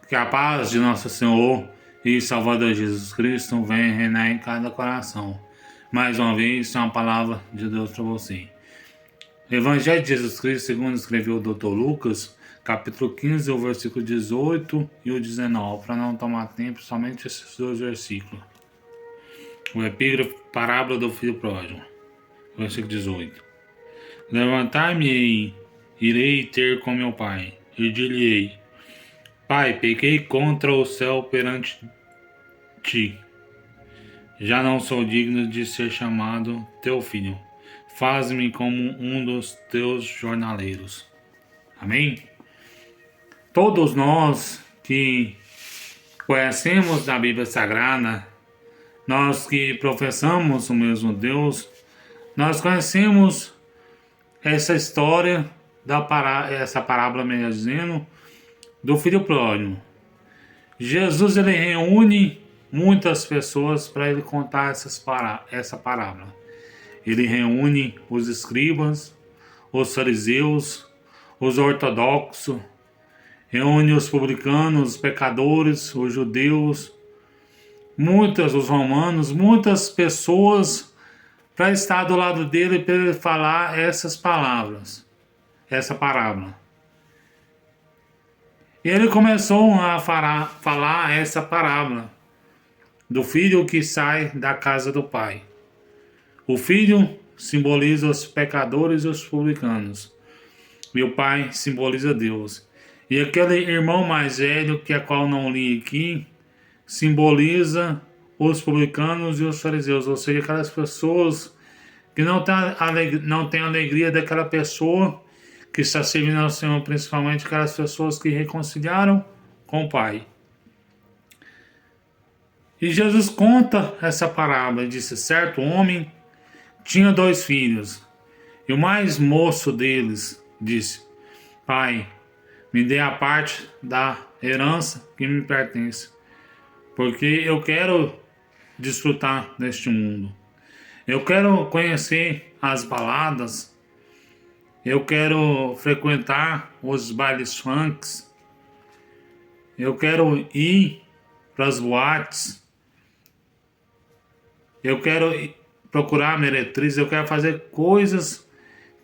Que a paz de nosso Senhor e Salvador Jesus Cristo venha reinar em cada coração. Mais uma vez, é uma palavra de Deus para você. Evangelho de Jesus Cristo, segundo escreveu o Dr. Lucas, capítulo 15, o versículo 18 e o 19, para não tomar tempo, somente esses dois versículos. O epígrafe, parábola do filho pródigo, versículo 18. Levantar-me-ei, irei ter com meu pai, e dir-lhe-ei: Pai, pequei contra o céu perante ti. Já não sou digno de ser chamado teu filho. Faz-me como um dos teus jornaleiros. Amém? Todos nós que conhecemos da Bíblia Sagrada, nós que professamos o mesmo Deus, nós conhecemos essa história, essa parábola, melhor dizendo, do filho pródigo. Jesus ele reúne muitas pessoas para ele contar essa parábola. Ele reúne os escribas, os fariseus, os ortodoxos, reúne os publicanos, os pecadores, os judeus, os romanos, muitas pessoas para estar do lado dele para ele falar essas palavras, essa parábola. E ele começou a falar essa parábola do filho que sai da casa do pai. O filho simboliza os pecadores e os publicanos. E o pai simboliza Deus. E aquele irmão mais velho, que a qual não li aqui, simboliza os publicanos e os fariseus. Ou seja, aquelas pessoas que não têm alegria daquela pessoa que está servindo ao Senhor, principalmente aquelas pessoas que reconciliaram com o Pai. E Jesus conta essa parábola. Disse: certo homem tinha 2 filhos, e o mais moço deles disse: Pai, me dê a parte da herança que me pertence, porque eu quero desfrutar deste mundo. Eu quero conhecer as baladas, eu quero frequentar os bailes funks, eu quero ir para as boates, eu quero procurar meretriz, eu quero fazer coisas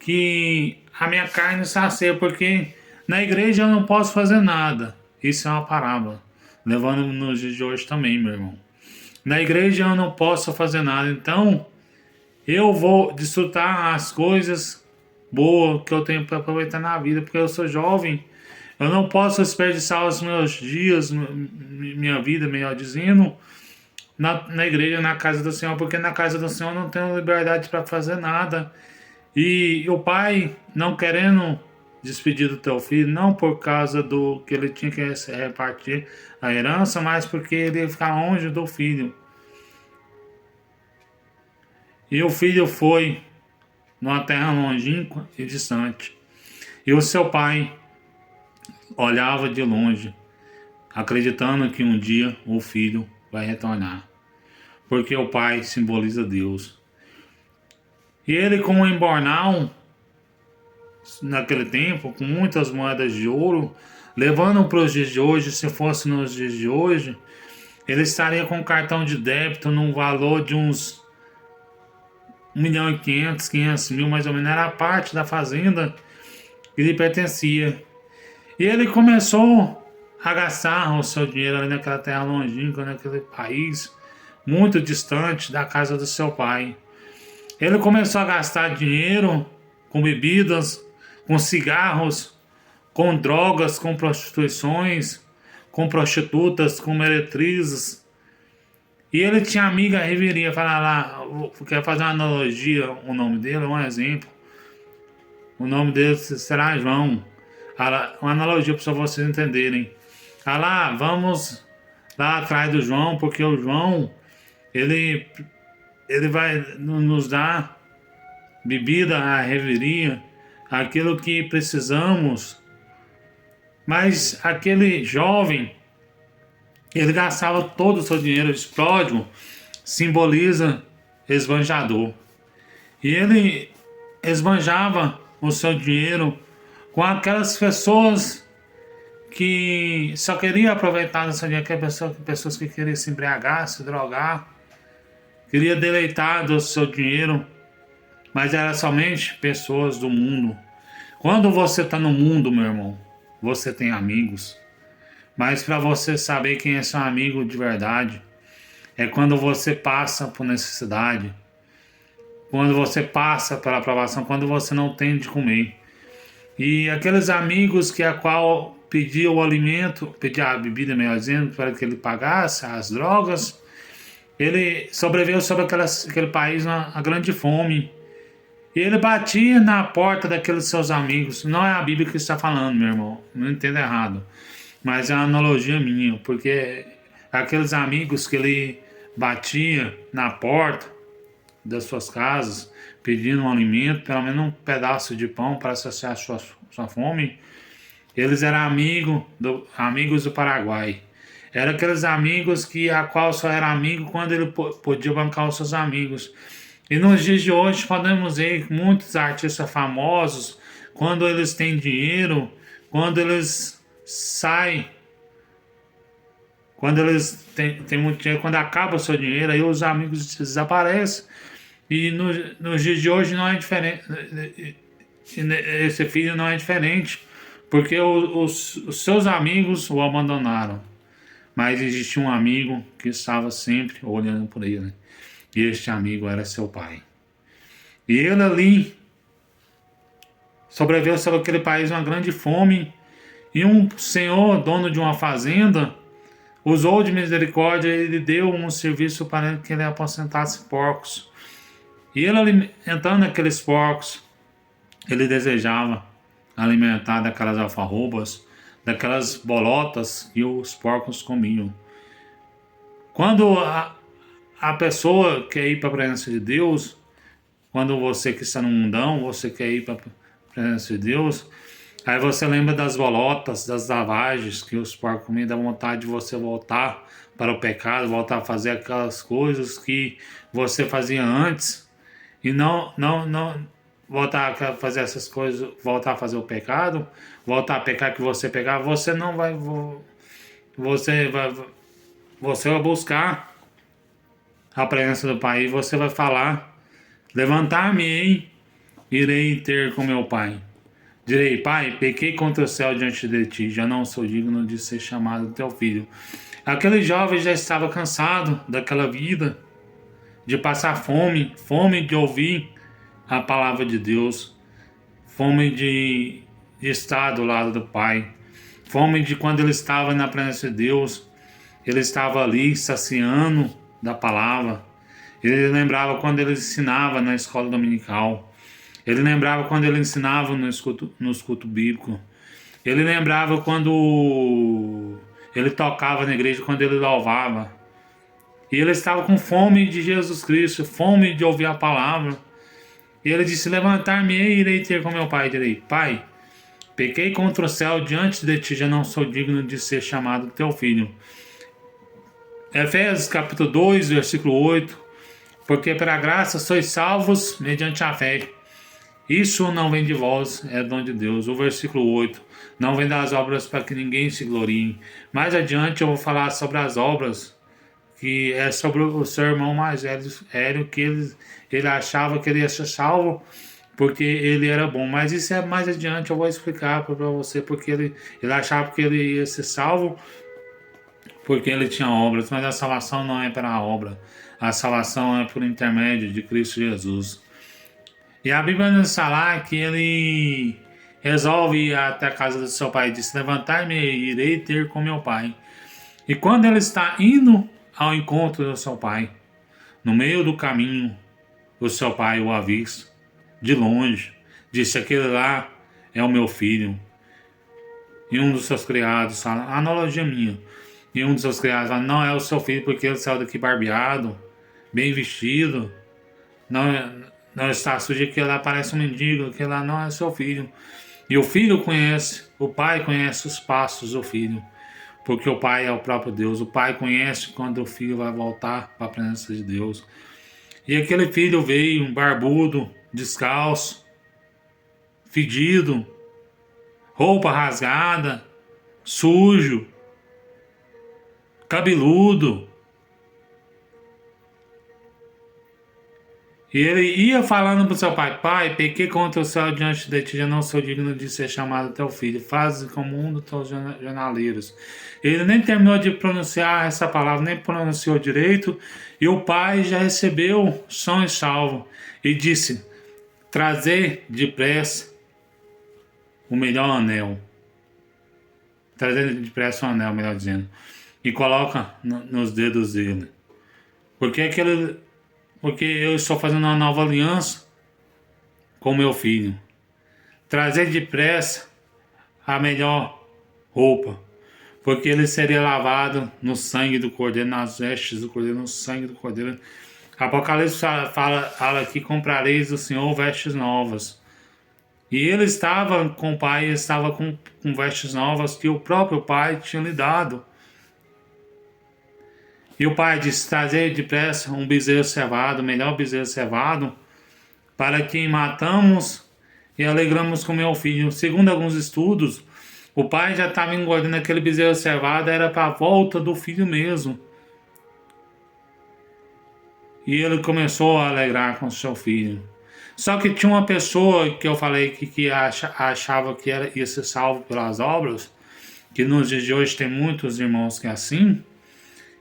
que a minha carne sacia, porque na igreja eu não posso fazer nada. Isso é uma parábola, levando nos dias de hoje também, meu irmão. Na igreja eu não posso fazer nada, então eu vou desfrutar as coisas boas que eu tenho para aproveitar na vida, porque eu sou jovem, eu não posso desperdiçar os meus dias, minha vida, melhor dizendo, na igreja, na casa do Senhor, porque na casa do Senhor eu não tenho liberdade para fazer nada. E o pai não querendo despedir do teu filho, não por causa do que ele tinha que repartir a herança, mas porque ele ia ficar longe do filho. E o filho foi numa terra longínqua e distante. E o seu pai olhava de longe, acreditando que um dia o filho vai retornar. Porque o pai simboliza Deus. E ele, como um embornal, naquele tempo, com muitas moedas de ouro, levando para os dias de hoje, se fosse nos dias de hoje, ele estaria com um cartão de débito num valor de uns 1.500.000, 500.000, mais ou menos, era a parte da fazenda que lhe pertencia. E ele começou a gastar o seu dinheiro ali naquela terra longínqua, naquele país muito distante da casa do seu pai. Ele começou a gastar dinheiro com bebidas, com cigarros, com drogas, com prostituições, com prostitutas, com meretrizes. E ele tinha amiga reveria, falar lá, quer fazer uma analogia, o nome dele, um exemplo. O nome dele será João. Uma analogia para vocês entenderem. Lá, vamos lá atrás do João, porque o João, ele vai nos dar bebida, a reveria, aquilo que precisamos. Mas aquele jovem, ele gastava todo o seu dinheiro. De pródigo simboliza esbanjador. E ele esbanjava o seu dinheiro com aquelas pessoas que só queria aproveitar do seu dinheiro, que pessoas que queriam se embriagar, se drogar, queria deleitar do seu dinheiro, mas era somente pessoas do mundo. Quando você está no mundo, meu irmão, você tem amigos, mas para você saber quem é seu amigo de verdade, é quando você passa por necessidade, quando você passa pela provação, quando você não tem de comer. E aqueles amigos que a qual pedia o alimento, pedia a bebida, melhor dizendo, para que ele pagasse as drogas, ele sobreviveu sobre aquele país uma grande fome. E ele batia na porta daqueles seus amigos. Não é a Bíblia que está falando, meu irmão. Não entenda errado. Mas é uma analogia minha, porque aqueles amigos que ele batia na porta das suas casas, pedindo um alimento, pelo menos um pedaço de pão para saciar sua fome, eles eram amigos do Paraguai. Eram aqueles amigos que a qual só era amigo quando ele podia bancar os seus amigos. E nos dias de hoje podemos ver muitos artistas famosos, quando eles têm dinheiro, quando eles saem, quando eles têm muito dinheiro, quando acaba o seu dinheiro, aí os amigos desaparecem. E nos dias de hoje não é diferente. Esse filho não é diferente, porque os seus amigos o abandonaram. Mas existia um amigo que estava sempre olhando por ele. E este amigo era seu pai. E ele ali sobreviveu sobre aquele país uma grande fome. E um senhor, dono de uma fazenda, usou de misericórdia e lhe deu um serviço para que ele apacentasse porcos. E ele alimentando aqueles porcos, ele desejava alimentar daquelas alfarrobas, daquelas bolotas que os porcos comiam. Quando a pessoa quer ir para a presença de Deus, quando você que está no mundão, você quer ir para a presença de Deus, aí você lembra das bolotas, das lavagens que os porcos comiam, dá vontade de você voltar para o pecado, voltar a fazer aquelas coisas que você fazia antes, e não voltar a fazer essas coisas, voltar a fazer o pecado, voltar a pecar que você pegava, você não vai, você vai buscar a presença do Pai e você vai falar: levantar-me-ei, irei ter com meu Pai. Direi: Pai, pequei contra o céu diante de ti, já não sou digno de ser chamado teu filho. Aquele jovem já estava cansado daquela vida, de passar fome, fome de ouvir a palavra de Deus, fome de estar do lado do Pai, fome de quando ele estava na presença de Deus, ele estava ali saciando da palavra. Ele lembrava quando ele ensinava na escola dominical, ele lembrava quando ele ensinava nos cultos bíblicos, ele lembrava quando ele tocava na igreja, quando ele louvava. E ele estava com fome de Jesus Cristo, fome de ouvir a palavra. E ele disse: levantar-me-ei e irei ter com meu pai. Direi: Pai, pequei contra o céu, diante de ti já não sou digno de ser chamado teu filho. Efésios capítulo 2, versículo 8. Porque pela graça sois salvos mediante a fé. Isso não vem de vós, é dom de Deus. O versículo 8. Não vem das obras para que ninguém se glorie. Mais adiante eu vou falar sobre as obras, que é sobre o seu irmão mais velho, que ele achava que ele ia ser salvo porque ele era bom. Mas isso é mais adiante, eu vou explicar para você, porque ele achava que ele ia ser salvo porque ele tinha obras, mas a salvação não é pela obra, a salvação é por intermédio de Cristo Jesus. E a Bíblia nos fala que ele resolve ir até a casa do seu pai e diz: levantar-me e irei ter com meu pai. E quando ele está indo ao encontro do seu pai, no meio do caminho, o seu pai o avista de longe, disse: aquele lá é o meu filho. E um dos seus criados fala, analogia minha, e um dos seus criados fala: não é o seu filho, porque ele saiu daqui barbeado, bem vestido, não está sujo, que lá parece um mendigo, que lá não é seu filho. E o filho conhece, o pai conhece os passos do filho, porque o pai é o próprio Deus. O pai conhece quando o filho vai voltar para a presença de Deus. E aquele filho veio, um barbudo, descalço, fedido, roupa rasgada, sujo, cabeludo. E ele ia falando para o seu pai: Pai, pequei contra o céu diante de ti, já não sou digno de ser chamado teu filho. Faze como um dos teus jornaleiros. Ele nem terminou de pronunciar essa palavra, nem pronunciou direito, e o pai já recebeu são e salvo. E disse: Trazer depressa o melhor anel. Trazer depressa o anel, melhor dizendo. E coloca nos dedos dele. Porque eu estou fazendo uma nova aliança com meu filho. Trazer depressa a melhor roupa. Porque ele seria lavado no sangue do Cordeiro, nas vestes do Cordeiro, no sangue do Cordeiro. Apocalipse fala que comprareis do Senhor vestes novas. E ele estava com o pai, estava com vestes novas que o próprio pai tinha lhe dado. E o pai disse: Trazei depressa um bezerro cevado, o melhor bezerro cevado, para que matamos e alegramos com meu filho. Segundo alguns estudos, o pai já estava engordando aquele bezerro cevado, era para a volta do filho mesmo. E ele começou a alegrar com seu filho. Só que tinha uma pessoa que eu falei que achava que ia ser salvo pelas obras, que nos dias de hoje tem muitos irmãos que é assim.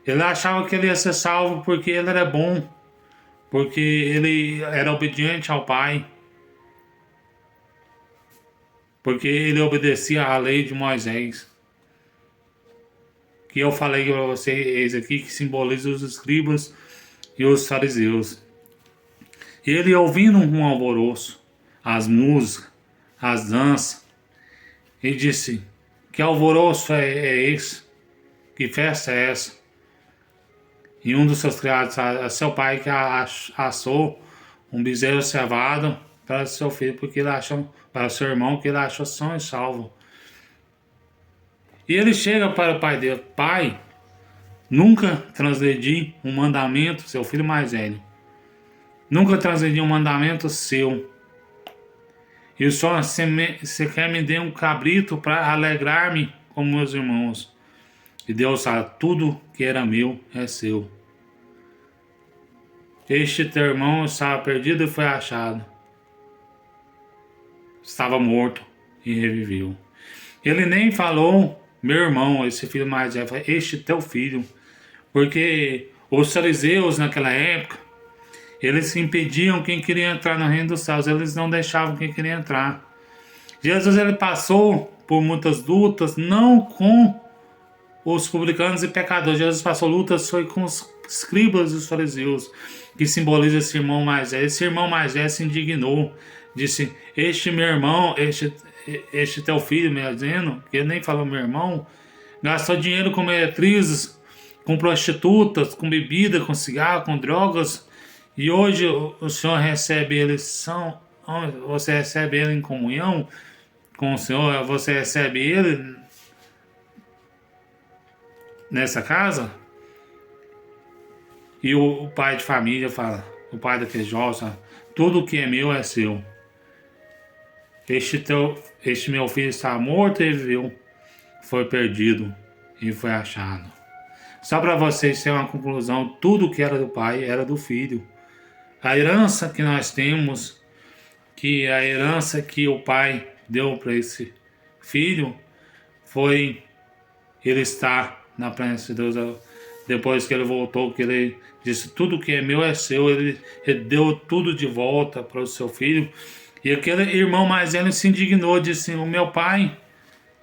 Ele achava que ele ia ser salvo porque ele era bom, porque ele era obediente ao pai, porque ele obedecia à lei de Moisés. Que eu falei para vocês aqui, que simboliza os escribas e os fariseus. E ele ouvindo um alvoroço, as músicas, as danças, e disse: Que alvoroço é esse? Que festa é essa? E um dos seus criados, seu pai, que assou um bezerro cevado para seu filho, porque ele achou, para seu irmão, que ele achou são e salvo. E ele chega para o pai dele: Pai, nunca transgredi um mandamento, seu filho mais velho. Nunca transgredi um mandamento seu. E só você quer me dar um cabrito para alegrar-me com meus irmãos. E Deus sabe: tudo que era meu é seu. Este teu irmão estava perdido e foi achado. Estava morto e reviveu. Ele nem falou meu irmão, esse filho mais velho, este teu filho. Porque os fariseus naquela época, eles impediam quem queria entrar no reino dos céus, eles não deixavam quem queria entrar. Jesus, ele passou por muitas lutas, não com os publicanos e pecadores. Jesus passou lutas foi com os escribas e os fariseus, que simboliza esse irmão mais velho. Esse irmão mais velho se indignou, disse: Este meu irmão, este teu filho, me dizendo, que ele nem falou meu irmão, gastou dinheiro com meretrizes, com prostitutas, com bebida, com cigarro, com drogas, e hoje o Senhor recebe eles, você recebe ele em comunhão com o Senhor, você recebe ele nessa casa. E o pai de família fala, o pai daquele jovem, tudo que é meu é seu. Este meu filho está morto e viveu, foi perdido e foi achado. Só para vocês terem uma conclusão, tudo que era do pai era do filho. A herança que nós temos, que a herança que o pai deu para esse filho, foi ele estar na presença de Deus. Depois que ele voltou, que ele disse: tudo que é meu é seu, ele deu tudo de volta para o seu filho. E aquele irmão mais velho se indignou, disse: o meu pai,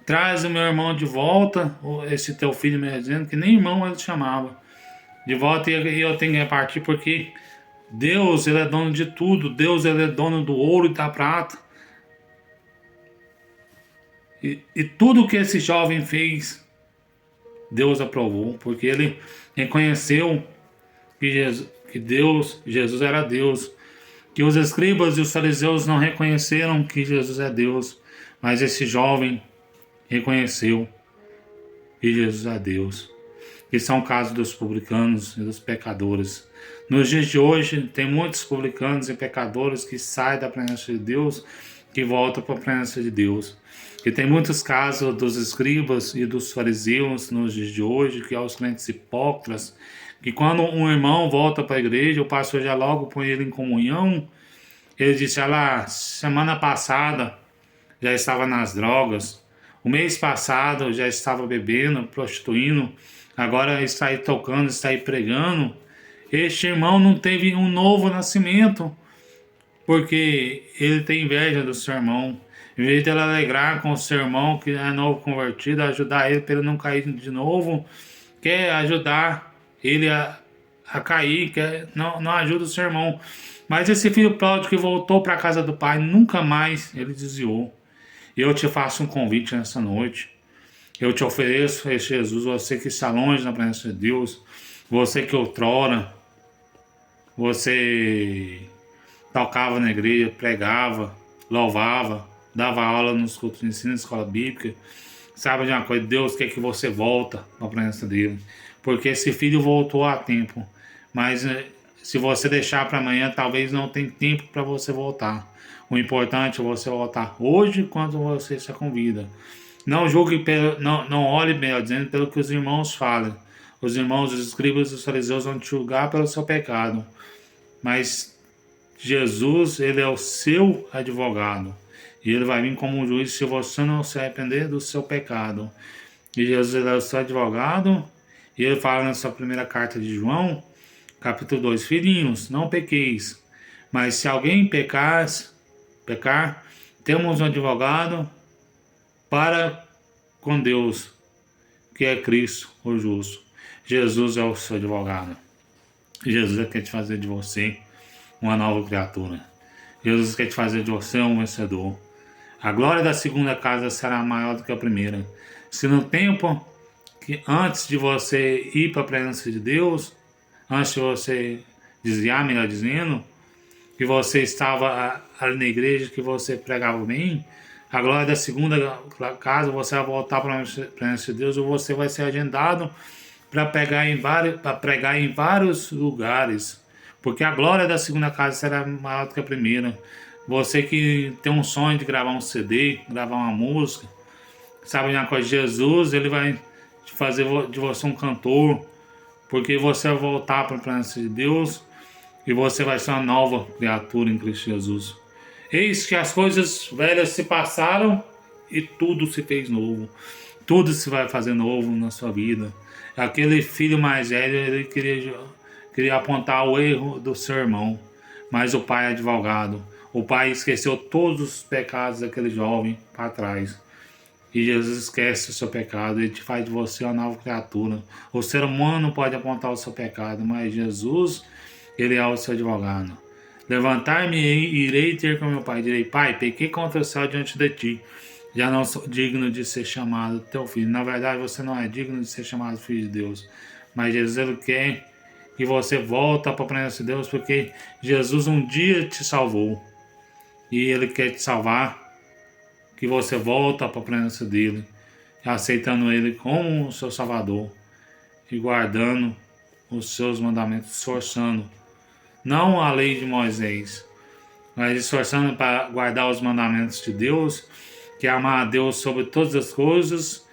traz o meu irmão de volta, esse teu filho me dizendo, que nem irmão ele chamava, de volta, e eu tenho que repartir, porque Deus, ele é dono de tudo. Deus, ele é dono do ouro e da prata. E tudo que esse jovem fez, Deus aprovou, porque ele reconheceu que Jesus era Deus, que os escribas e os fariseus não reconheceram que Jesus é Deus, mas esse jovem reconheceu que Jesus é Deus. Que são casos dos publicanos e dos pecadores. Nos dias de hoje, tem muitos publicanos e pecadores que saem da presença de Deus, que volta para a presença de Deus. E tem muitos casos dos escribas e dos fariseus nos dias de hoje, que são os crentes hipócritas, que quando um irmão volta para a igreja, o pastor já logo põe ele em comunhão. Ele disse: "Ah lá, semana passada já estava nas drogas, o mês passado já estava bebendo, prostituindo, agora está aí tocando, está aí pregando." Este irmão não teve um novo nascimento, porque ele tem inveja do seu irmão. Em vez de ele alegrar com o seu irmão que é novo convertido, ajudar ele para ele não cair de novo, quer ajudar ele a cair, quer, não ajuda o seu irmão. Mas esse filho pródigo que voltou para a casa do pai, nunca mais ele desviou. Eu te faço um convite nessa noite. Eu te ofereço esse Jesus, você que está longe da presença de Deus, você que outrora, você tocava na igreja, pregava, louvava, dava aula nos cultos de ensino, escola bíblica. Sabe de uma coisa? Deus quer que você volta para a presença dele. Porque esse filho voltou a tempo. Mas se você deixar para amanhã, talvez não tenha tempo para você voltar. O importante é você voltar hoje, quando você se convida. Não julgue, não olhe, melhor dizendo, pelo que os irmãos falam. Os irmãos, os escribas e os fariseus vão te julgar pelo seu pecado. Mas Jesus, ele é o seu advogado. E ele vai vir como um juiz se você não se arrepender do seu pecado. E Jesus, ele é o seu advogado. E ele fala na sua primeira carta de João, capítulo 2, filhinhos, não pequeis. Mas se alguém pecar, temos um advogado para com Deus, que é Cristo, o justo. Jesus é o seu advogado. Jesus quer te fazer de você uma nova criatura. Jesus quer te fazer de você um vencedor. A glória da segunda casa será maior do que a primeira. Se no tempo que antes de você ir para a presença de Deus, antes de você desviar, melhor dizendo, que você estava ali na igreja, que você pregava bem, a glória da segunda casa, você vai voltar para a presença de Deus, ou você vai ser agendado para pregar em vários lugares, porque a glória da segunda casa será maior do que a primeira. Você que tem um sonho de gravar um CD, gravar uma música, sabe uma coisa? Jesus, ele vai fazer de você um cantor, porque você vai voltar para a presença de Deus e você vai ser uma nova criatura em Cristo Jesus. Eis que as coisas velhas se passaram e tudo se fez novo. Tudo se vai fazer novo na sua vida. Aquele filho mais velho, ele queria apontar o erro do seu irmão, mas o pai é advogado. O pai esqueceu todos os pecados daquele jovem para trás. E Jesus esquece o seu pecado, ele te faz de você uma nova criatura. O ser humano pode apontar o seu pecado, mas Jesus, ele é o seu advogado. Levantar-me e irei ter com meu pai. Direi: Pai, pequei contra o céu diante de ti. Já não sou digno de ser chamado teu filho. Na verdade, você não é digno de ser chamado filho de Deus. Mas Jesus, ele quer que você volte para a presença de Deus, porque Jesus um dia te salvou. E ele quer te salvar, que você volta para a presença dele, aceitando ele como o seu salvador e guardando os seus mandamentos, esforçando, não a lei de Moisés, mas esforçando para guardar os mandamentos de Deus, que é amar a Deus sobre todas as coisas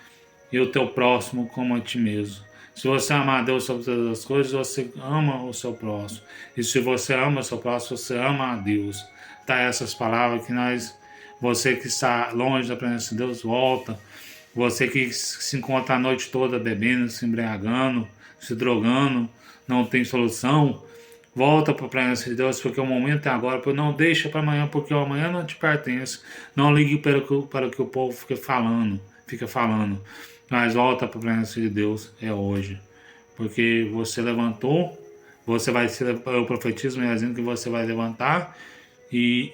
e o teu próximo como a ti mesmo. Se você amar a Deus sobre todas as coisas, você ama o seu próximo. E se você ama o seu próximo, você ama a Deus. Tá, essas palavras que você que está longe da presença de Deus, volta. Você que se encontra a noite toda bebendo, se embriagando, se drogando, não tem solução, volta para a presença de Deus, porque o momento é agora. Não deixa para amanhã, porque o amanhã não te pertence. Não ligue para o que o povo fica falando. Mas volta para a presença de Deus, é hoje. Porque você levantou, eu profetizo, dizendo que você vai levantar e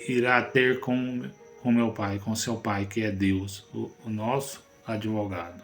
irá ter com meu pai, com seu pai, que é Deus, o nosso advogado.